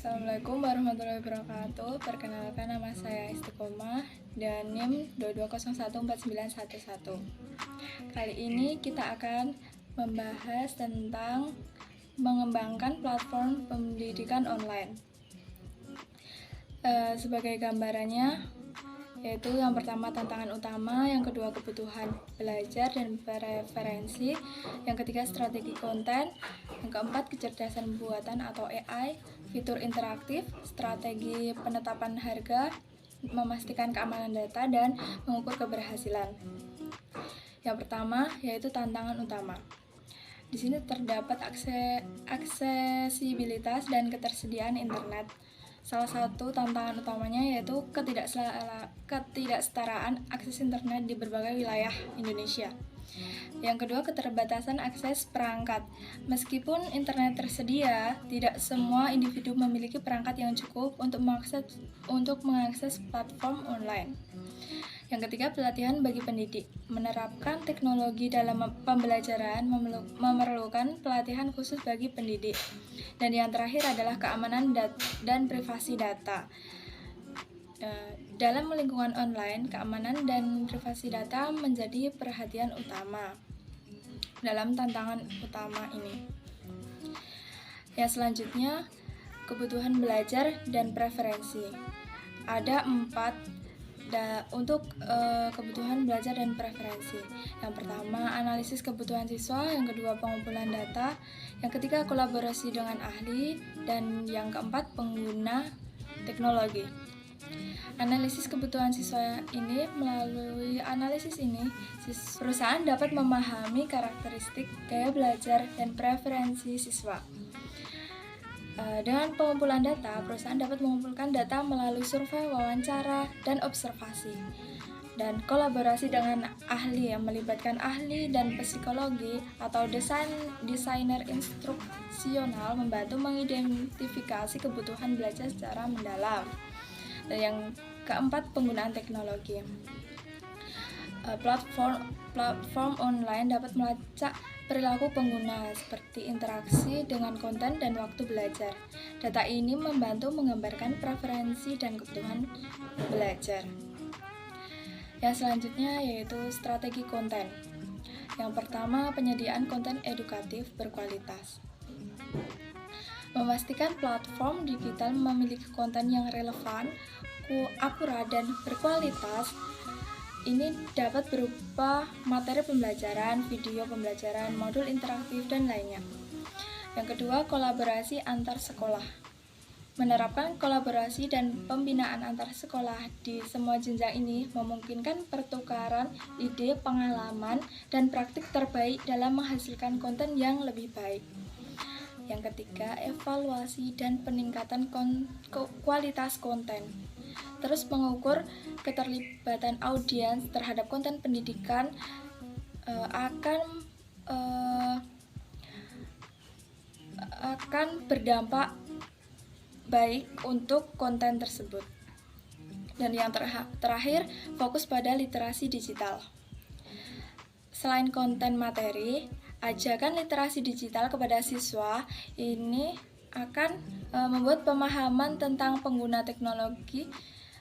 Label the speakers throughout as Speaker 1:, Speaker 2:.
Speaker 1: Assalamualaikum warahmatullahi wabarakatuh. Perkenalkan, nama saya Istiqomah dan NIM 22014911. Kali ini kita akan membahas tentang mengembangkan platform pendidikan online. Sebagai gambarannya, yaitu yang pertama tantangan utama, yang kedua kebutuhan belajar dan preferensi, yang ketiga strategi konten, yang keempat kecerdasan buatan atau AI, fitur interaktif, strategi penetapan harga, memastikan keamanan data, dan mengukur keberhasilan. Yang pertama yaitu tantangan utama. Di sini terdapat aksesibilitas dan ketersediaan internet. Salah satu tantangan utamanya yaitu ketidaksetaraan akses internet di berbagai wilayah Indonesia. Yang kedua, keterbatasan akses perangkat. Meskipun internet tersedia, tidak semua individu memiliki perangkat yang cukup untuk mengakses platform online. Yang ketiga, pelatihan bagi pendidik. Menerapkan teknologi dalam pembelajaran memerlukan pelatihan khusus bagi pendidik. Dan yang terakhir adalah keamanan dan privasi data. Dalam lingkungan online, keamanan dan privasi data menjadi perhatian utama dalam tantangan utama ini. Yang selanjutnya, kebutuhan belajar dan preferensi. Ada 4 untuk kebutuhan belajar dan preferensi. Yang pertama, analisis kebutuhan siswa, yang kedua pengumpulan data, yang ketiga kolaborasi dengan ahli, dan yang keempat pengguna teknologi. Analisis kebutuhan siswa ini, melalui analisis ini, perusahaan dapat memahami karakteristik, gaya belajar, dan preferensi siswa. Dengan pengumpulan data, perusahaan dapat mengumpulkan data melalui survei, wawancara, dan observasi. Dan kolaborasi dengan ahli yang melibatkan ahli dan psikologi atau desainer instruksional membantu mengidentifikasi kebutuhan belajar secara mendalam. Dan yang keempat, penggunaan teknologi. Platform online dapat melacak perilaku pengguna seperti interaksi dengan konten dan waktu belajar. Data ini membantu menggambarkan preferensi dan kebutuhan belajar. Yang selanjutnya yaitu strategi konten. Yang pertama, penyediaan konten edukatif berkualitas. Memastikan platform digital memiliki konten yang relevan, akurat, dan berkualitas. Ini dapat berupa materi pembelajaran, video pembelajaran, modul interaktif, dan lainnya. Yang kedua, kolaborasi antar sekolah. Menerapkan kolaborasi dan pembinaan antar sekolah di semua jenjang ini memungkinkan pertukaran ide, pengalaman, dan praktik terbaik dalam menghasilkan konten yang lebih baik. Yang ketiga, evaluasi dan peningkatan kualitas konten. Terus mengukur keterlibatan audiens terhadap konten pendidikan akan berdampak baik untuk konten tersebut. Dan yang terakhir, fokus pada literasi digital. Selain konten materi, ajakan literasi digital kepada siswa ini akan membuat pemahaman tentang pengguna teknologi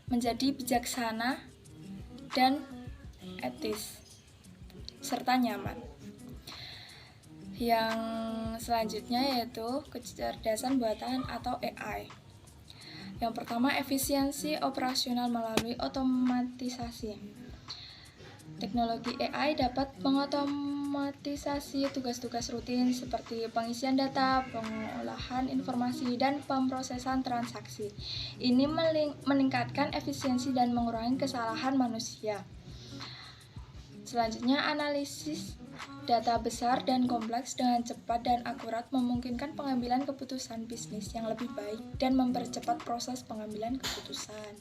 Speaker 1: menjadi bijaksana dan etis serta nyaman. Yang selanjutnya yaitu kecerdasan buatan atau AI. Yang pertama, efisiensi operasional melalui otomatisasi. Teknologi AI dapat mengotomatisasi tugas-tugas rutin seperti pengisian data, pengolahan informasi, dan pemrosesan transaksi. Ini meningkatkan efisiensi dan mengurangi kesalahan manusia. Selanjutnya, analisis data besar dan kompleks dengan cepat dan akurat memungkinkan pengambilan keputusan bisnis yang lebih baik dan mempercepat proses pengambilan keputusan.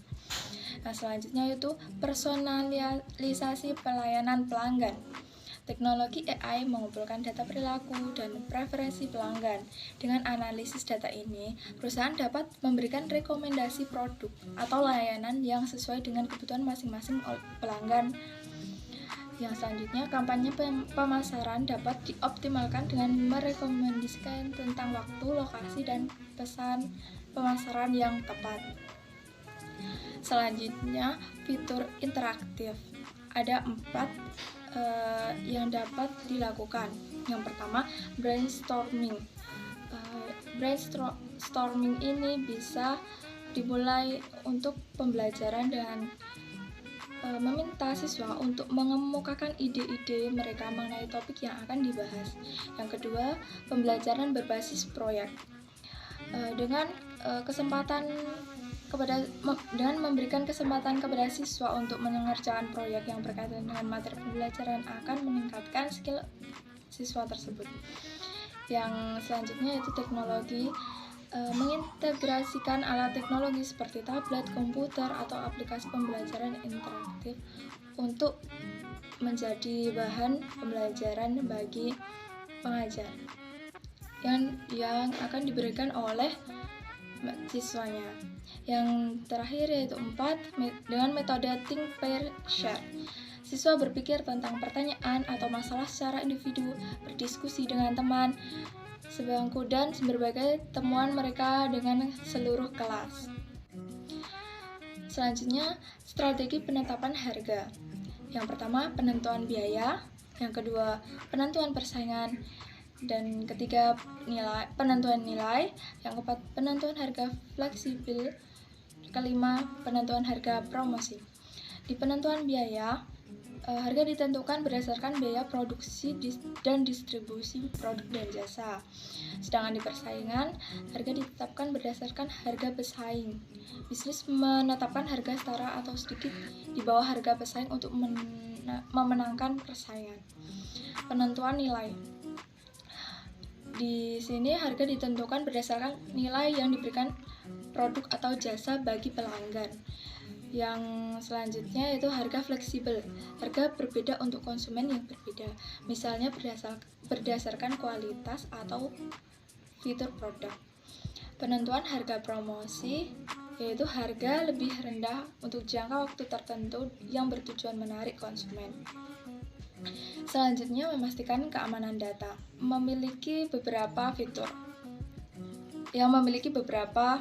Speaker 1: Nah, selanjutnya yaitu personalisasi pelayanan pelanggan. Teknologi AI mengumpulkan data perilaku dan preferensi pelanggan. Dengan analisis data ini, perusahaan dapat memberikan rekomendasi produk atau layanan yang sesuai dengan kebutuhan masing-masing pelanggan. Yang selanjutnya, kampanye pemasaran dapat dioptimalkan dengan merekomendasikan tentang waktu, lokasi, dan pesan pemasaran yang tepat. Selanjutnya, fitur interaktif. Ada 4 yang dapat dilakukan. Yang pertama, brainstorming. Brainstorming ini bisa dimulai untuk pembelajaran dengan meminta siswa untuk mengemukakan ide-ide mereka mengenai topik yang akan dibahas. Yang kedua, pembelajaran berbasis proyek. Dengan memberikan kesempatan kepada siswa untuk mengerjakan proyek yang berkaitan dengan materi pembelajaran akan meningkatkan skill siswa tersebut. Yang selanjutnya yaitu teknologi. Mengintegrasikan alat teknologi seperti tablet, komputer, atau aplikasi pembelajaran interaktif untuk menjadi bahan pembelajaran bagi pengajar yang akan diberikan oleh siswanya. Yang terakhir yaitu 4, dengan metode think, pair, share. Siswa berpikir tentang pertanyaan atau masalah secara individu, berdiskusi dengan teman sebangku dan berbagai temuan mereka dengan seluruh kelas. Selanjutnya, strategi penetapan harga. Yang pertama, penentuan biaya. Yang kedua, penentuan persaingan. Dan ketiga, penentuan nilai. Yang keempat, penentuan harga fleksibel. Kelima, penentuan harga promosi. Di penentuan biaya, harga ditentukan berdasarkan biaya produksi dan distribusi produk dan jasa. Sedangkan di persaingan, harga ditetapkan berdasarkan harga pesaing. Bisnis menetapkan harga setara atau sedikit di bawah harga pesaing untuk memenangkan persaingan. Penentuan nilai. Di sini harga ditentukan berdasarkan nilai yang diberikan produk atau jasa bagi pelanggan. Yang selanjutnya yaitu harga fleksibel. Harga berbeda untuk konsumen yang berbeda. Misalnya berdasarkan kualitas atau fitur produk. Penentuan harga promosi yaitu harga lebih rendah untuk jangka waktu tertentu yang bertujuan menarik konsumen. Selanjutnya, memastikan keamanan data. Memiliki beberapa fitur yang memiliki beberapa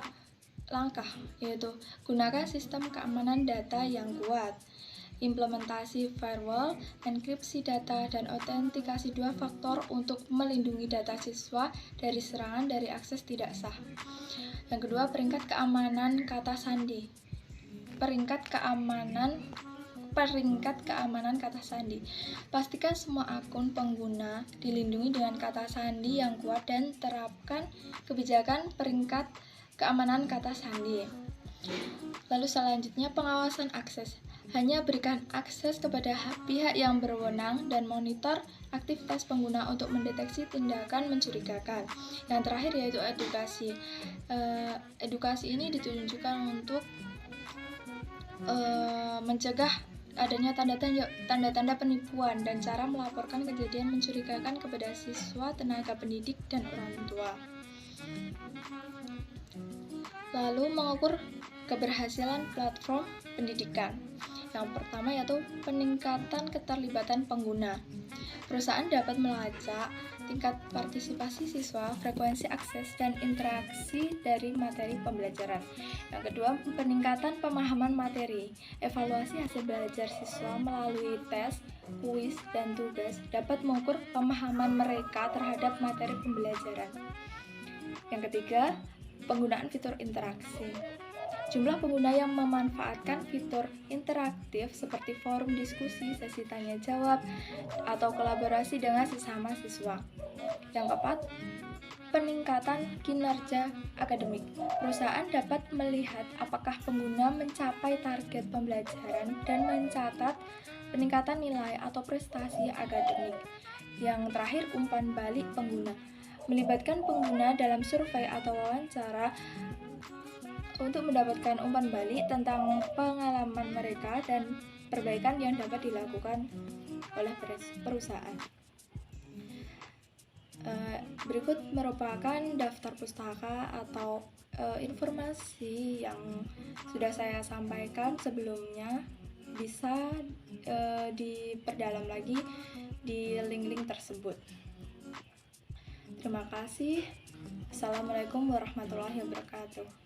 Speaker 1: langkah, yaitu gunakan sistem keamanan data yang kuat, implementasi firewall, enkripsi data, dan autentikasi 2 faktor untuk melindungi data siswa dari serangan dari akses tidak sah. Yang kedua, peringkat keamanan kata sandi. Peringkat keamanan kata sandi. Pastikan semua akun pengguna dilindungi dengan kata sandi yang kuat dan terapkan kebijakan peringkat keamanan kata sandi. Lalu selanjutnya, pengawasan akses. Hanya berikan akses kepada pihak yang berwenang dan monitor aktivitas pengguna untuk mendeteksi tindakan mencurigakan. Yang terakhir yaitu edukasi. Edukasi ini ditunjukkan untuk mencegah adanya tanda-tanda penipuan dan cara melaporkan kejadian mencurigakan kepada siswa, tenaga pendidik, dan orang tua. Lalu mengukur keberhasilan platform pendidikan. Yang pertama yaitu peningkatan keterlibatan pengguna. Perusahaan dapat melacak tingkat partisipasi siswa, frekuensi akses, dan interaksi dari materi pembelajaran. Yang kedua, peningkatan pemahaman materi. Evaluasi hasil belajar siswa melalui tes, kuis, dan tugas dapat mengukur pemahaman mereka terhadap materi pembelajaran. Yang ketiga, penggunaan fitur interaksi. Jumlah pengguna yang memanfaatkan fitur interaktif seperti forum diskusi, sesi tanya jawab, atau kolaborasi dengan sesama siswa. Yang keempat, peningkatan kinerja akademik. Perusahaan dapat melihat apakah pengguna mencapai target pembelajaran dan mencatat peningkatan nilai atau prestasi akademik. Yang terakhir, umpan balik pengguna. Melibatkan pengguna dalam survei atau wawancara untuk mendapatkan umpan balik tentang pengalaman mereka dan perbaikan yang dapat dilakukan oleh perusahaan. Berikut merupakan daftar pustaka atau informasi yang sudah saya sampaikan sebelumnya. Bisa diperdalam lagi di link-link tersebut. Terima kasih. Assalamualaikum warahmatullahi wabarakatuh.